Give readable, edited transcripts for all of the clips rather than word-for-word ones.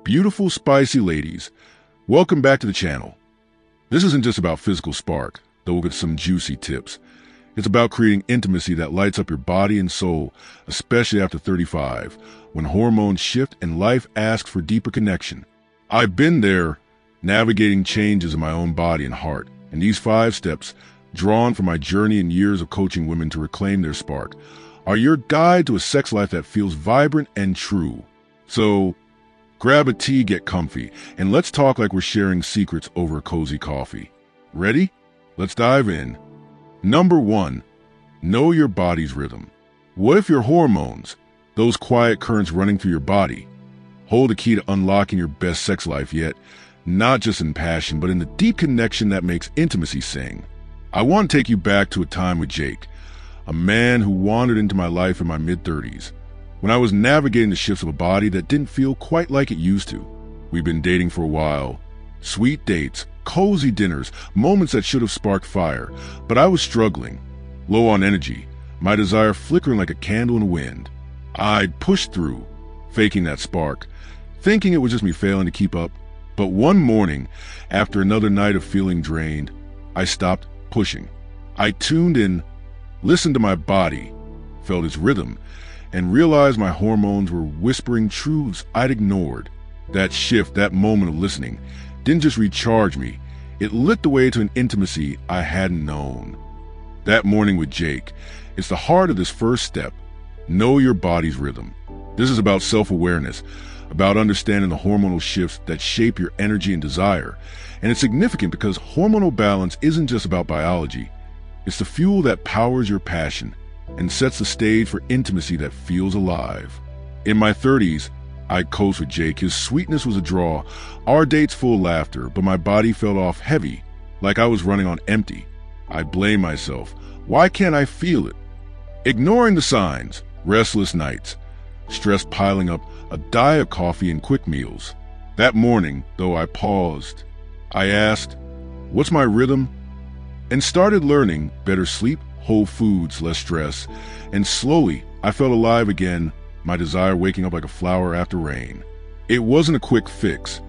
Beautiful, spicy ladies, welcome back to the channel. This isn't just about physical spark, though we'll get some juicy tips. It's about creating intimacy that lights up your body and soul, especially after 35, when hormones shift and life asks for deeper connection. I've been there, navigating changes in my own body and heart, and these 5 steps, drawn from my journey and years of coaching women to reclaim their spark, are your guide to a sex life that feels vibrant and true. So, grab a tea, get comfy, and let's talk like we're sharing secrets over a cozy coffee. Ready? Let's dive in. Number 1, know your body's rhythm. What if your hormones, those quiet currents running through your body, hold the key to unlocking your best sex life yet, not just in passion, but in the deep connection that makes intimacy sing? I want to take you back to a time with Jake, a man who wandered into my life in my mid-30s, when I was navigating the shifts of a body that didn't feel quite like it used to. We'd been dating for a while. Sweet dates, cozy dinners, moments that should have sparked fire, but I was struggling, low on energy, my desire flickering like a candle in the wind. I'd pushed through, faking that spark, thinking it was just me failing to keep up. But one morning, after another night of feeling drained, I stopped pushing. I tuned in, listened to my body, felt its rhythm, and realized my hormones were whispering truths I'd ignored. That shift, that moment of listening, didn't just recharge me, it lit the way to an intimacy I hadn't known. That morning with Jake, it's the heart of this first step. Know your body's rhythm. This is about self-awareness, about understanding the hormonal shifts that shape your energy and desire. And it's significant because hormonal balance isn't just about biology. It's the fuel that powers your passion and sets the stage for intimacy that feels alive. In my 30s, I coached with Jake. His sweetness was a draw, our dates full of laughter, but my body felt off heavy, like I was running on empty. I blamed myself. Why can't I feel it? Ignoring the signs, restless nights, stress piling up, a diet of coffee and quick meals. That morning, though, I paused. I asked, what's my rhythm? And started learning better sleep, whole foods, less stress, and slowly I felt alive again, my desire waking up like a flower after rain. It wasn't a quick fix.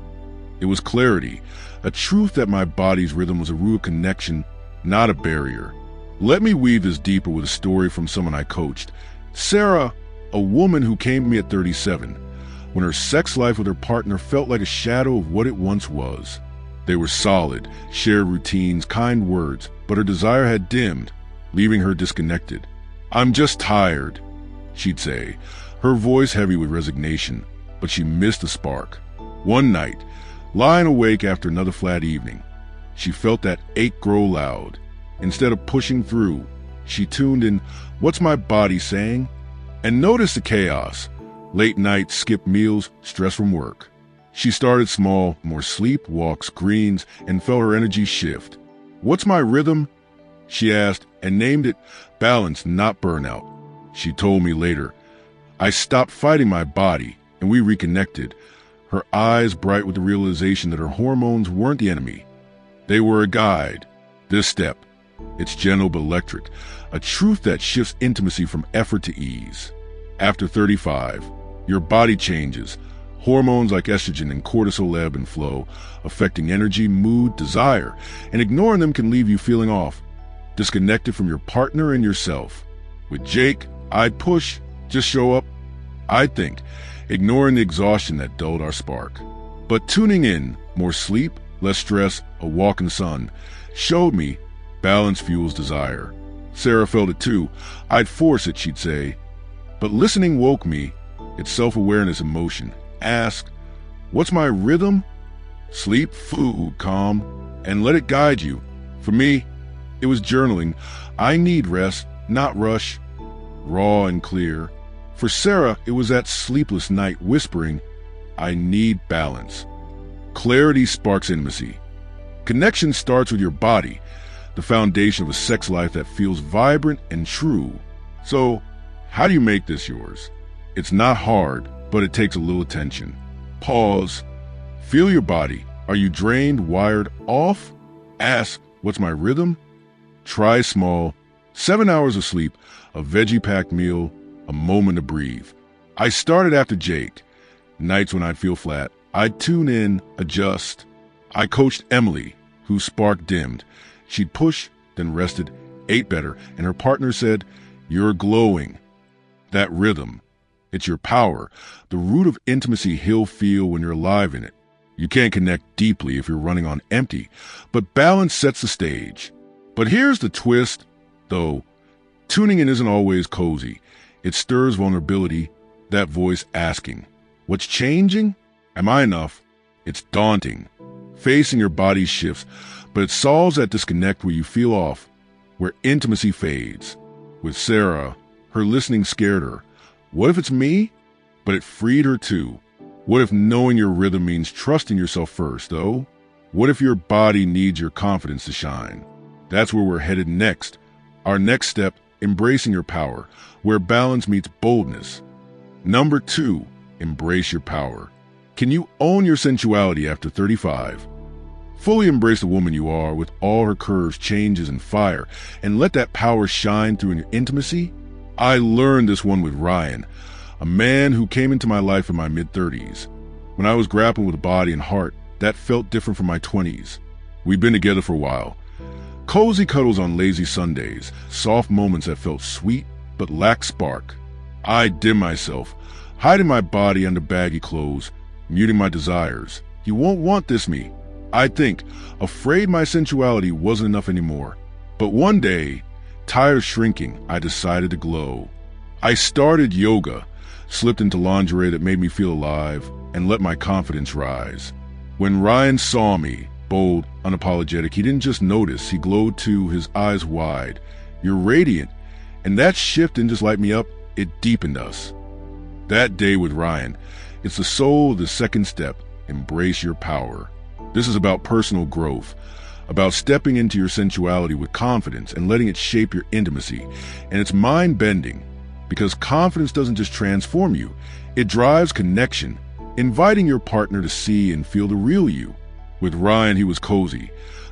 It was clarity, a truth that my body's rhythm was a real connection, not a barrier. Let me weave this deeper with a story from someone I coached. Sarah, a woman who came to me at 37, when her sex life with her partner felt like a shadow of what it once was. They were solid, shared routines, kind words, but her desire had dimmed, leaving her disconnected. I'm just tired, she'd say, her voice heavy with resignation, but she missed the spark. One night, lying awake after another flat evening, she felt that ache grow loud. Instead of pushing through, she tuned in, what's my body saying? And noticed the chaos, late nights, skipped meals, stress from work. She started small, more sleep, walks, greens, and felt her energy shift. What's my rhythm? She asked, and named it balance, not burnout. She told me later, I stopped fighting my body, and we reconnected, her eyes bright with the realization that her hormones weren't the enemy. They were a guide. This step, it's gentle but electric, a truth that shifts intimacy from effort to ease. After 35, your body changes. Hormones like estrogen and cortisol ebb and flow, affecting energy, mood, desire, and ignoring them can leave you feeling off, disconnected from your partner and yourself. With Jake, I'd push, just show up, I'd think, ignoring the exhaustion that dulled our spark. But tuning in, more sleep, less stress, a walk in the sun, showed me balance fuels desire. Sarah felt it too. I'd force it, she'd say. But listening woke me, it's self-awareness in motion. Ask, what's my rhythm? Sleep, food, calm, and let it guide you. For me, it was journaling. I need rest, not rush, raw and clear. For Sarah, it was that sleepless night whispering, I need balance. Clarity sparks intimacy. Connection starts with your body, the foundation of a sex life that feels vibrant and true. So, how do you make this yours? It's not hard, but it takes a little attention. Pause. Feel your body. Are you drained, wired, off? Ask, what's my rhythm? Try small. 7 hours of sleep, a veggie-packed meal, a moment to breathe. I started after Jake. Nights when I'd feel flat, I'd tune in, adjust. I coached Emily, whose spark dimmed. She'd push, then rested, ate better, and her partner said, "You're glowing." That rhythm, it's your power, the root of intimacy he'll feel when you're alive in it. You can't connect deeply if you're running on empty, but balance sets the stage. But here's the twist, though. Tuning in isn't always cozy. It stirs vulnerability, that voice asking, "What's changing? Am I enough?" It's daunting. Facing your body shifts, but it solves that disconnect where you feel off, where intimacy fades. With Sarah, her listening scared her. What if it's me? But it freed her too. What if knowing your rhythm means trusting yourself first, though? What if your body needs your confidence to shine? That's where we're headed next. Our next step, embracing your power, where balance meets boldness. Number 2, embrace your power. Can you own your sensuality after 35? Fully embrace the woman you are with all her curves, changes, and fire, and let that power shine through in your intimacy? I learned this one with Ryan, a man who came into my life in my mid-30s. When I was grappling with body and heart, that felt different from my 20s. We'd been together for a while. Cozy cuddles on lazy Sundays, soft moments that felt sweet but lacked spark. I'd dim myself, hiding my body under baggy clothes, muting my desires. He won't want this me, I'd think, afraid my sensuality wasn't enough anymore. But one day, tired of shrinking, I decided to glow. I started yoga, slipped into lingerie that made me feel alive, and let my confidence rise. When Ryan saw me, bold, unapologetic, he didn't just notice, he glowed too, his eyes wide. "You're radiant." And that shift didn't just light me up, it deepened us. That day with Ryan, it's the soul of the second step, embrace your power. This is about personal growth, about stepping into your sensuality with confidence and letting it shape your intimacy. And it's mind-bending, because confidence doesn't just transform you, it drives connection, inviting your partner to see and feel the real you. With Ryan, he was cozy.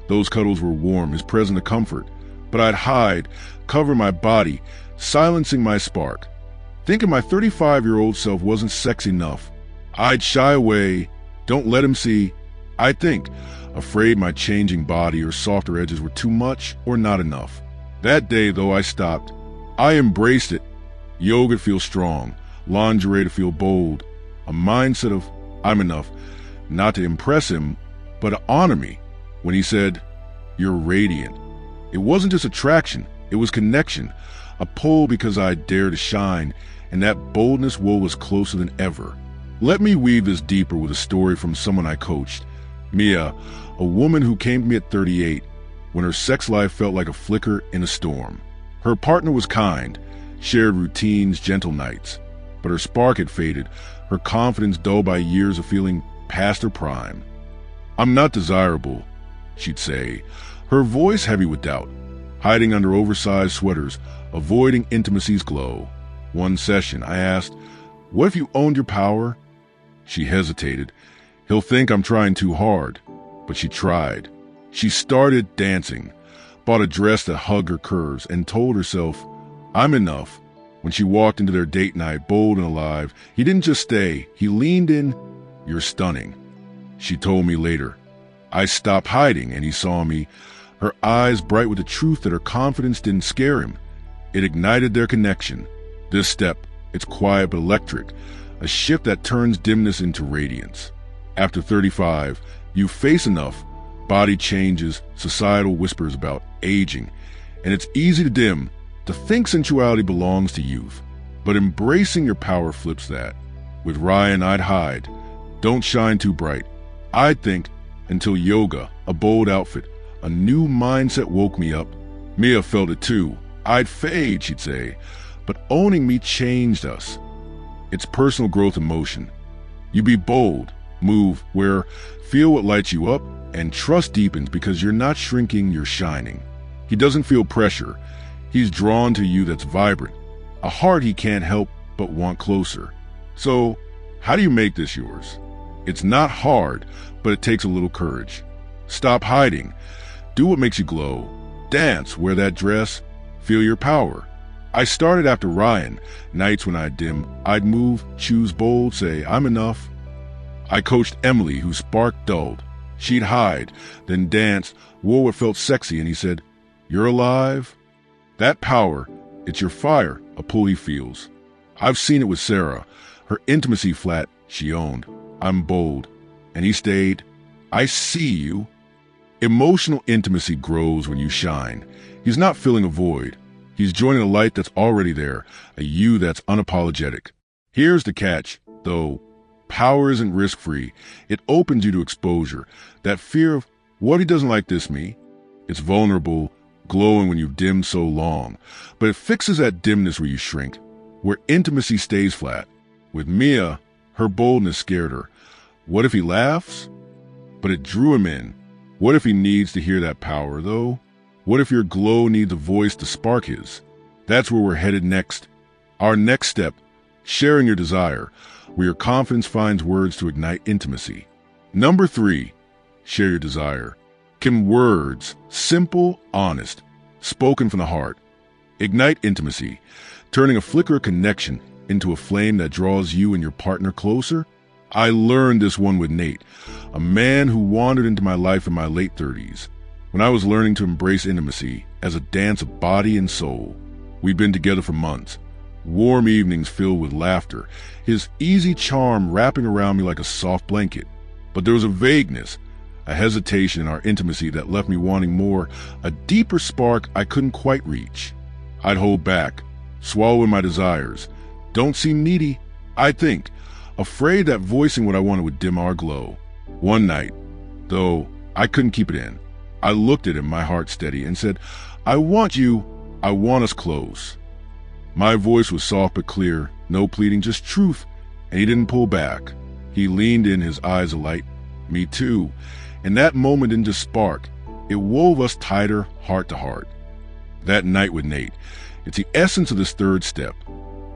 Those cuddles were warm, his presence a comfort. But I'd hide, cover my body, silencing my spark. Thinking my 35-year-old self wasn't sexy enough. I'd shy away, don't let him see. I'd think, afraid my changing body or softer edges were too much or not enough. That day, though, I stopped. I embraced it. Yoga to feel strong, lingerie to feel bold, a mindset of I'm enough, not to impress him, but to honor me. When he said, "You're radiant," it wasn't just attraction, it was connection, a pull because I dared to shine, and that boldness wove us closer than ever. Let me weave this deeper with a story from someone I coached. Mia, a woman who came to me at 38, when her sex life felt like a flicker in a storm. Her partner was kind, shared routines, gentle nights, but her spark had faded, her confidence dulled by years of feeling past her prime. "I'm not desirable," she'd say, her voice heavy with doubt, hiding under oversized sweaters, avoiding intimacy's glow. One session, I asked, "What if you owned your power?" She hesitated. "He'll think I'm trying too hard." But she tried. She started dancing, bought a dress that hugged her curves, and told herself, "I'm enough." When she walked into their date night, bold and alive, he didn't just stay, he leaned in. "You're stunning," she told me later. I stopped hiding and he saw me, her eyes bright with the truth that her confidence didn't scare him. It ignited their connection. This step, it's quiet but electric, a shift that turns dimness into radiance. After 35, you face enough, body changes, societal whispers about aging, and it's easy to dim, to think sensuality belongs to youth. But embracing your power flips that. With Ryan, I'd hide. Don't shine too bright. I'd think, until yoga, a bold outfit, a new mindset woke me up. Mia felt it too. I'd fade, she'd say, but owning me changed us. It's personal growth in motion. You be bold, move, where, feel what lights you up, and trust deepens because you're not shrinking, you're shining. He doesn't feel pressure. He's drawn to you that's vibrant, a heart he can't help but want closer. So, how do you make this yours? It's not hard, but it takes a little courage. Stop hiding. Do what makes you glow. Dance, wear that dress, feel your power. I started after Ryan. Nights when I'd dim, I'd move, choose bold, say, I'm enough. I coached Emily, whose spark dulled. She'd hide, then dance, wore what felt sexy, and he said, "You're alive?" That power, it's your fire, a pull he feels. I've seen it with Sarah. Her intimacy flat, she owned. I'm bold. And he stayed. I see you. Emotional intimacy grows when you shine. He's not filling a void. He's joining a light that's already there, a you that's unapologetic. Here's the catch, though. Power isn't risk-free. It opens you to exposure. That fear of, what if he doesn't like this me? It's vulnerable, glowing when you've dimmed so long. But it fixes that dimness where you shrink, where intimacy stays flat. With Mia, her boldness scared her. What if he laughs? But it drew him in. What if he needs to hear that power, though? What if your glow needs a voice to spark his? That's where we're headed next. Our next step, sharing your desire, where your confidence finds words to ignite intimacy. Number 3, share your desire. Can words, simple, honest, spoken from the heart, ignite intimacy, turning a flicker of connection into a flame that draws you and your partner closer? I learned this one with Nate, a man who wandered into my life in my late 30s, when I was learning to embrace intimacy as a dance of body and soul. We'd been together for months, warm evenings filled with laughter, his easy charm wrapping around me like a soft blanket. But there was a vagueness, a hesitation in our intimacy that left me wanting more, a deeper spark I couldn't quite reach. I'd hold back, swallowing my desires. Don't seem needy, I think, afraid that voicing what I wanted would dim our glow. One night, though I couldn't keep it in, I looked at him, my heart steady, and said, "I want you, I want us close." My voice was soft but clear, no pleading, just truth, and he didn't pull back. He leaned in, his eyes alight. Me too. And that moment didn't just spark, it wove us tighter, heart to heart. That night with Nate, it's the essence of this third step.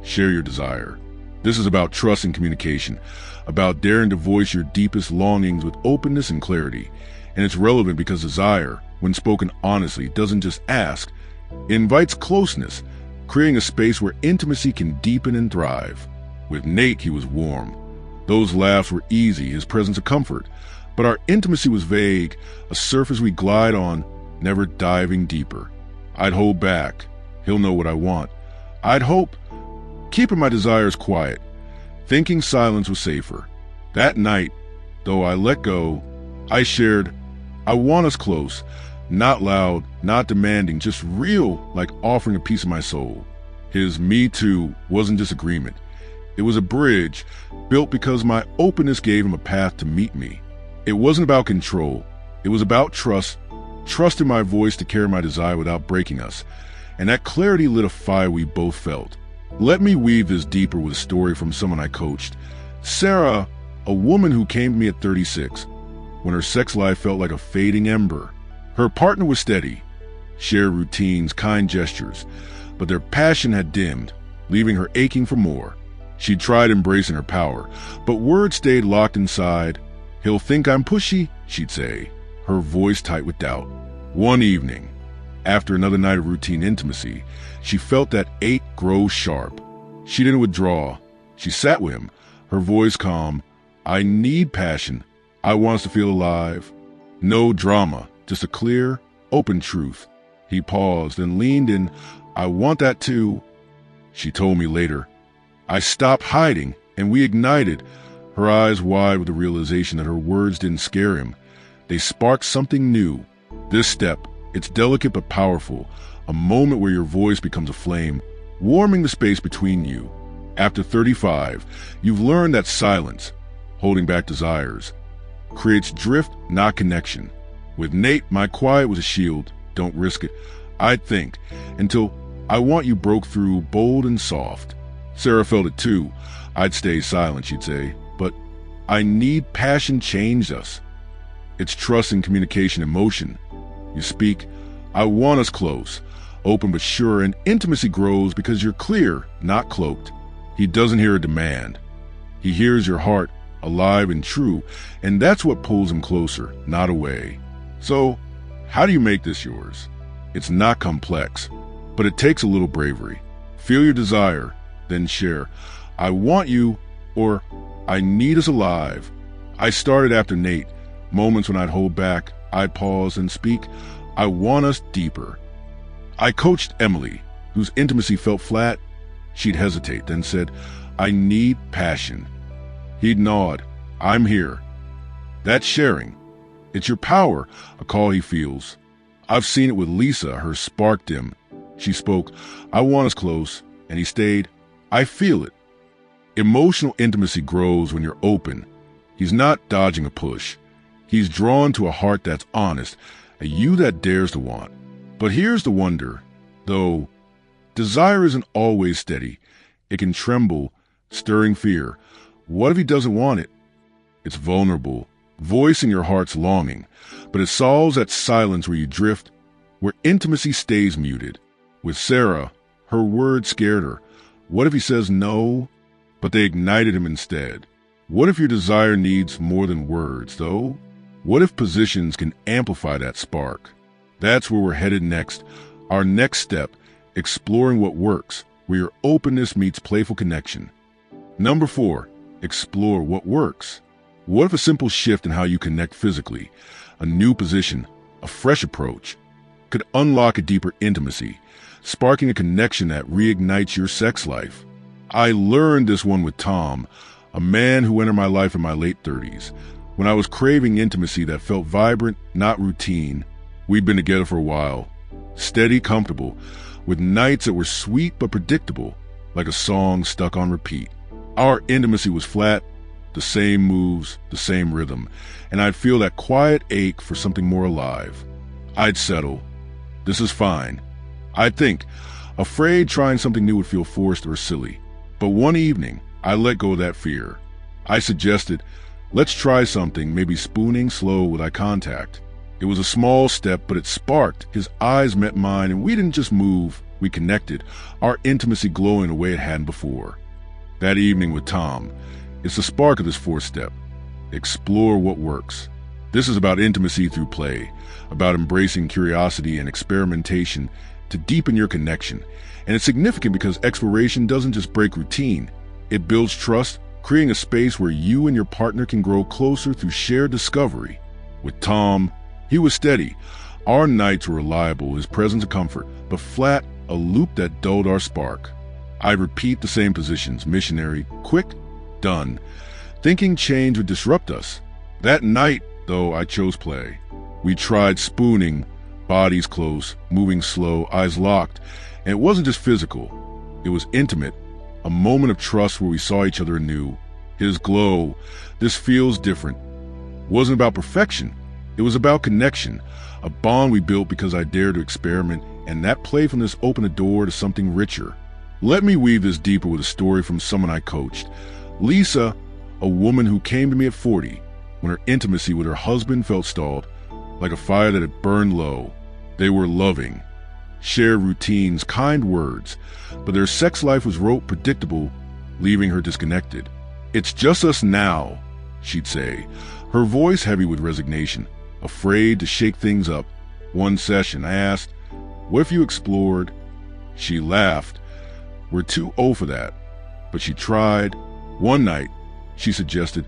Share your desire. This is about trust and communication, about daring to voice your deepest longings with openness and clarity. And it's relevant because desire, when spoken honestly, doesn't just ask. It invites closeness, creating a space where intimacy can deepen and thrive. With Nate, he was warm. Those laughs were easy, his presence a comfort. But our intimacy was vague, a surface we glide on, never diving deeper. I'd hold back. He'll know what I want. I'd hope, keeping my desires quiet, thinking silence was safer. That night, though I let go, I shared, I want us close, not loud, not demanding, just real, like offering a piece of my soul. His me too wasn't disagreement. It was a bridge, built because my openness gave him a path to meet me. It wasn't about control. It was about trust in my voice to carry my desire without breaking us. And that clarity lit a fire we both felt. Let me weave this deeper with a story from someone I coached. Sarah, a woman who came to me at 36, when her sex life felt like a fading ember. Her partner was steady, shared routines, kind gestures, but their passion had dimmed, leaving her aching for more. She tried embracing her power, but words stayed locked inside. "He'll think I'm pushy," she'd say, her voice tight with doubt. One evening, after another night of routine intimacy, she felt that ache grow sharp. She didn't withdraw. She sat with him, her voice calm. "I need passion. I want us to feel alive." No drama, just a clear, open truth. He paused and leaned in. "I want that too," she told me later. I stopped hiding, and we ignited, her eyes wide with the realization that her words didn't scare him. They sparked something new. This step, it's delicate but powerful, a moment where your voice becomes a flame, warming the space between you. After 35, you've learned that silence, holding back desires, creates drift, not connection. With Nate, my quiet was a shield. Don't risk it. I'd think, until I want you broke through, bold and soft. Sarah felt it too. I'd stay silent, she'd say, but I need passion changed us. It's trust and communication in motion. You speak, "I want us close," open but sure, and intimacy grows because you're clear, not cloaked. He doesn't hear a demand. He hears your heart, alive and true, and that's what pulls him closer, not away. So, how do you make this yours? It's not complex, but it takes a little bravery. Feel your desire, then share. "I want you," or "I need us alive." I started after Nate, moments when I'd hold back, I'd pause and speak, I want us deeper. I coached Emily, whose intimacy felt flat. She'd hesitate, then said, I need passion. He'd nod, I'm here. That's sharing. It's your power, a call he feels. I've seen it with Lisa, her spark dim. She spoke, I want us close, and he stayed, I feel it. Emotional intimacy grows when you're open. He's not dodging a push. He's drawn to a heart that's honest, a you that dares to want. But here's the wonder, though desire isn't always steady. It can tremble, stirring fear. What if he doesn't want it? It's vulnerable, voicing your heart's longing, but it solves that silence where you drift, where intimacy stays muted. With Sarah, her words scared her. What if he says no? But they ignited him instead. What if your desire needs more than words, though? What if positions can amplify that spark? That's where we're headed next. Our next step, exploring what works, where your openness meets playful connection. Number 4, explore what works. What if a simple shift in how you connect physically, a new position, a fresh approach, could unlock a deeper intimacy, sparking a connection that reignites your sex life? I learned this one with Tom, a man who entered my life in my late 30s. When I was craving intimacy that felt vibrant, not routine. We'd been together for a while, steady, comfortable, with nights that were sweet but predictable, like a song stuck on repeat. Our intimacy was flat, the same moves, the same rhythm, and I'd feel that quiet ache for something more alive. I'd settle. This is fine. I'd think, afraid trying something new would feel forced or silly. But one evening, I let go of that fear. I suggested, let's try something, maybe spooning slow with eye contact. It was a small step, but it sparked. His eyes met mine, and we didn't just move, we connected, our intimacy glowing the way it hadn't before. That evening with Tom, it's the spark of this 4th step. Explore what works. This is about intimacy through play, about embracing curiosity and experimentation to deepen your connection. And it's significant because exploration doesn't just break routine. It builds trust, creating a space where you and your partner can grow closer through shared discovery. With Tom, he was steady. Our nights were reliable, his presence a comfort, but flat, a loop that dulled our spark. I'd repeat the same positions, missionary, quick, done. Thinking change would disrupt us. That night, though, I chose play. We tried spooning, bodies close, moving slow, eyes locked, and it wasn't just physical. It was intimate, a moment of trust where we saw each other anew. His glow, this feels different, wasn't about perfection. It was about connection, a bond we built because I dared to experiment, and that playfulness opened a door to something richer. Let me weave this deeper with a story from someone I coached. Lisa, a woman who came to me at 40, when her intimacy with her husband felt stalled, like a fire that had burned low. They were loving, shared routines, kind words, but their sex life was rote, predictable, leaving her disconnected. It's just us now, she'd say, her voice heavy with resignation, afraid to shake things up. One session, I asked, what if you explored? She laughed. We're too old for that. But she tried. One night, she suggested,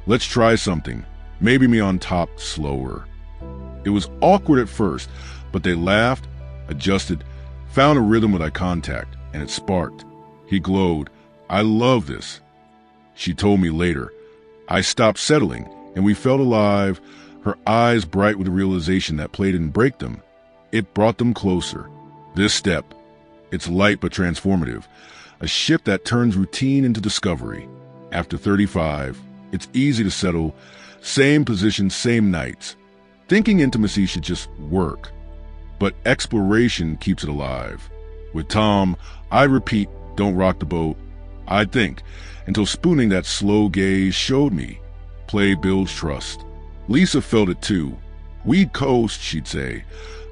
let's try something, maybe me on top slower. It was awkward at first, but they laughed, adjusted, found a rhythm with eye contact, and it sparked. He glowed. I love this. She told me later. I stopped settling, and we felt alive, her eyes bright with the realization that play didn't break them. It brought them closer. This step, it's light but transformative, a shift that turns routine into discovery. After 35, it's easy to settle, same position, same nights. Thinking intimacy should just work, but exploration keeps it alive. With Tom, I repeat, don't rock the boat. I think, until spooning that slow gaze showed me. Play builds trust. Lisa felt it too. We'd coast, she'd say,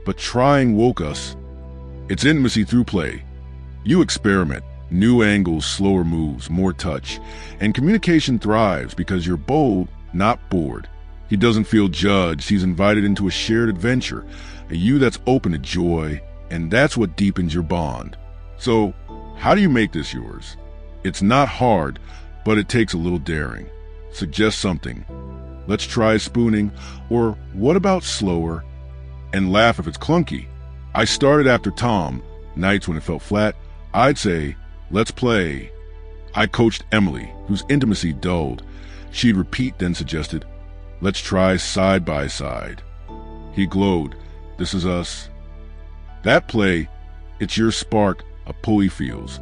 but trying woke us. It's intimacy through play. You experiment, new angles, slower moves, more touch, and communication thrives because you're bold, not bored. He doesn't feel judged. He's invited into a shared adventure, a you that's open to joy, and that's what deepens your bond. So, how do you make this yours? It's not hard, but it takes a little daring. Suggest something. let's try spooning, or what about slower, and laugh if it's clunky. I started after Tom. Nights when it felt flat, I'd say, let's play. I coached Emily, whose intimacy dulled. She'd repeat, then suggested, let's try side by side. He glowed, this is us. That play, it's your spark, a pulley feels.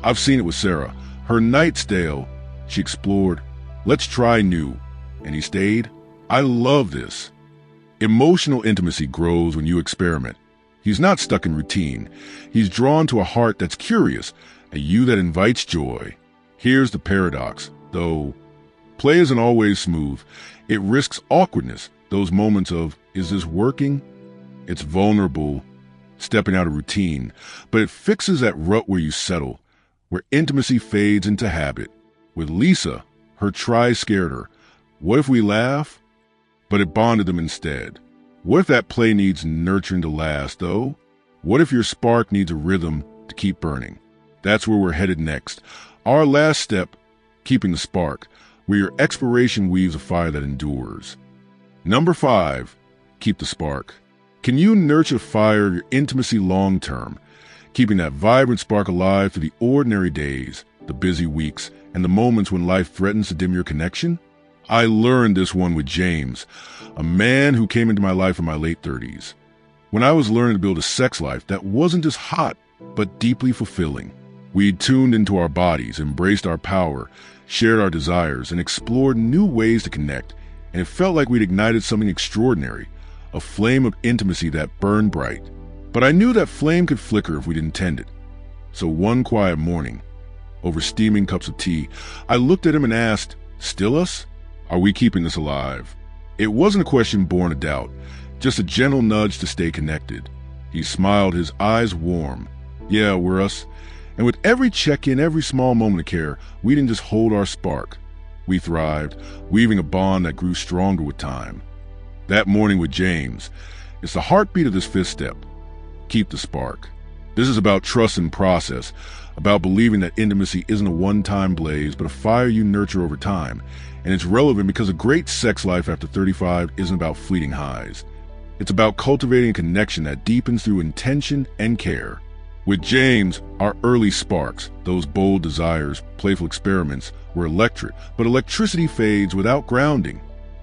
I've seen it with Sarah. Her night's stale. She explored, let's try new. And he stayed. I love this. Emotional intimacy grows when you experiment. He's not stuck in routine. He's drawn to a heart that's curious, a you that invites joy. Here's the paradox, though. Play isn't always smooth. It risks awkwardness, those moments of, is this working? It's vulnerable, stepping out of routine, but it fixes that rut where you settle, where intimacy fades into habit. With Lisa, her try scared her. What if we laugh? But it bonded them instead. What if that play needs nurturing to last, though? What if your spark needs a rhythm to keep burning? That's where we're headed next. Our last step, keeping the spark, where your exploration weaves a fire that endures. Number 5, keep the spark. Can you nurture the fire of your intimacy long-term, keeping that vibrant spark alive through the ordinary days, the busy weeks, and the moments when life threatens to dim your connection? I learned this one with James, a man who came into my life in my late 30s. When I was learning to build a sex life that wasn't just hot, but deeply fulfilling. We'd tuned into our bodies, embraced our power, shared our desires, and explored new ways to connect, and it felt like we'd ignited something extraordinary, a flame of intimacy that burned bright. But I knew that flame could flicker if we didn't tend it. So one quiet morning, over steaming cups of tea, I looked at him and asked, still us? Are we keeping this alive? It wasn't a question born of doubt, just a gentle nudge to stay connected. He smiled, his eyes warm. Yeah, we're us. And with every check-in, every small moment of care, we didn't just hold our spark. We thrived, weaving a bond that grew stronger with time. That morning with James, it's the heartbeat of this 5th step. Keep the spark. This is about trust and process, about believing that intimacy isn't a one-time blaze, but a fire you nurture over time. And it's relevant because a great sex life after 35 isn't about fleeting highs. It's about cultivating a connection that deepens through intention and care. With James, our early sparks, those bold desires, playful experiments, were electric, but electricity fades without grounding.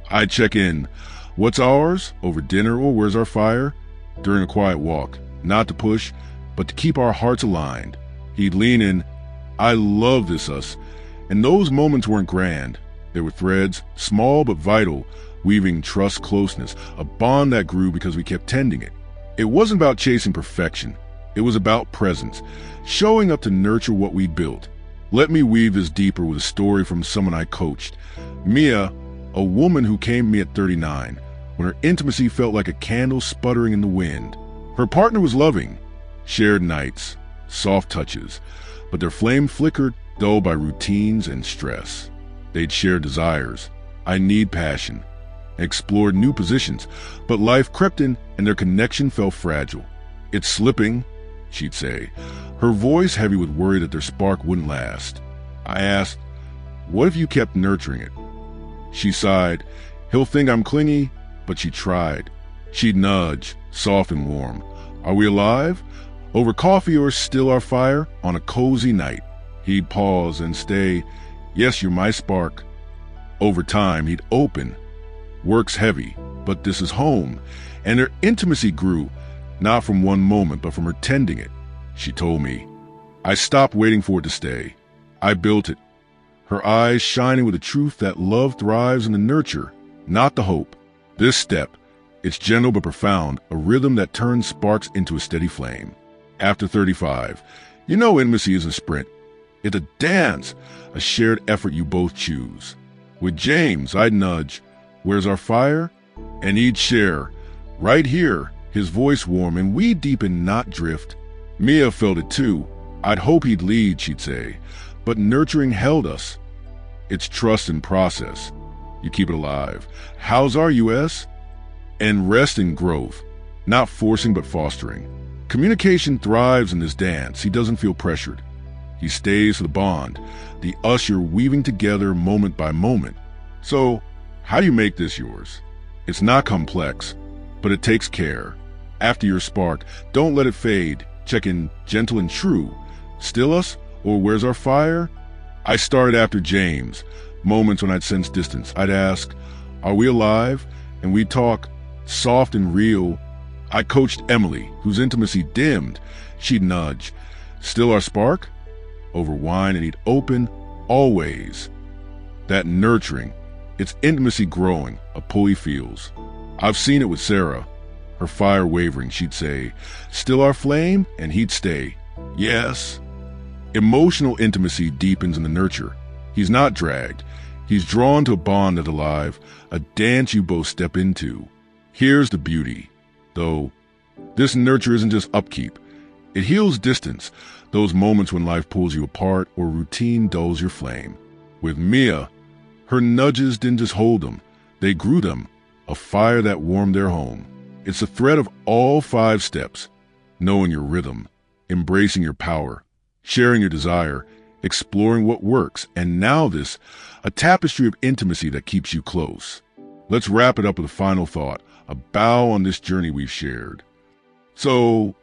I'd check in, what's ours, over dinner, or where's our fire? During a quiet walk, not to push, but to keep our hearts aligned. He'd lean in, I love this us, and those moments weren't grand. They were threads, small but vital, weaving trust, closeness, a bond that grew because we kept tending it. It wasn't about chasing perfection. It was about presence, showing up to nurture what we built. Let me weave this deeper with a story from someone I coached. Mia, a woman who came to me at 39, when her intimacy felt like a candle sputtering in the wind. Her partner was loving, shared nights, soft touches, but their flame flickered, dulled by routines and stress. They'd share desires, I need passion, explored new positions, but life crept in and their connection felt fragile. It's slipping, she'd say, her voice heavy with worry that their spark wouldn't last. I asked, what if you kept nurturing it? She sighed, he'll think I'm clingy, but she tried. She'd nudge, soft and warm. Are we alive? Over coffee or still our fire? On a cozy night. He'd pause and stay, yes, you're my spark. Over time, he'd open. Work's heavy, but this is home. And their intimacy grew, not from one moment, but from her tending it. She told me. I stopped waiting for it to stay. I built it. Her eyes shining with the truth that love thrives in the nurture, not the hope. This step, it's gentle but profound, a rhythm that turns sparks into a steady flame. After 35, you know intimacy isn't a sprint. It's a dance, a shared effort you both choose. With James, I'd nudge, where's our fire? And he'd share, right here, his voice warm, and we'd deepen, not drift. Mia felt it too. I'd hope he'd lead, she'd say, but nurturing held us. It's trust and process. You keep it alive. How's our US? And rest and growth, not forcing but fostering. Communication thrives in this dance. He doesn't feel pressured. He stays for the bond, the us you're weaving together moment by moment. So, How do you make this yours? It's not complex, but it takes care. After your spark, don't let it fade. Check in gentle and true. Still us, or where's our fire? I started after James. Moments when I'd sense distance. I'd ask, are we alive? And we'd talk soft and real. I coached Emily, whose intimacy dimmed. She'd nudge. Still our spark? Over wine, and he'd open, always. That nurturing, it's intimacy growing, a pull he feels. I've seen it with Sarah. Her fire wavering, she'd say, still our flame? And he'd stay, yes. Emotional intimacy deepens in the nurture. He's not dragged. He's drawn to a bond that's alive, a dance you both step into. Here's the beauty, though. This nurture isn't just upkeep. It heals distance, those moments when life pulls you apart or routine dulls your flame. With Mia, her nudges didn't just hold them, they grew them, a fire that warmed their home. It's the thread of all 5 steps, knowing your rhythm, embracing your power, sharing your desire, exploring what works, and now this, a tapestry of intimacy that keeps you close. Let's wrap it up with a final thought, a bow on this journey we've shared. So,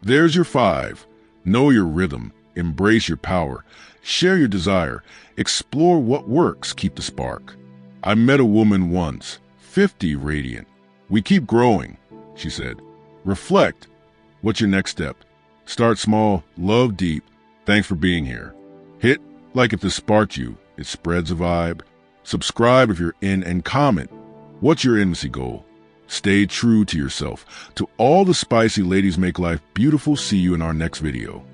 there's your 5. Know your rhythm, embrace your power, share your desire, explore what works, keep the spark. I met a woman once, 50 radiant. We keep growing, she said. Reflect. What's your next step? Start small, love deep. Thanks for being here. Hit like if this sparked you. It spreads a vibe. Subscribe if you're in and comment. What's your intimacy goal? Stay true to yourself. To all the spicy ladies make life beautiful, see you in our next video.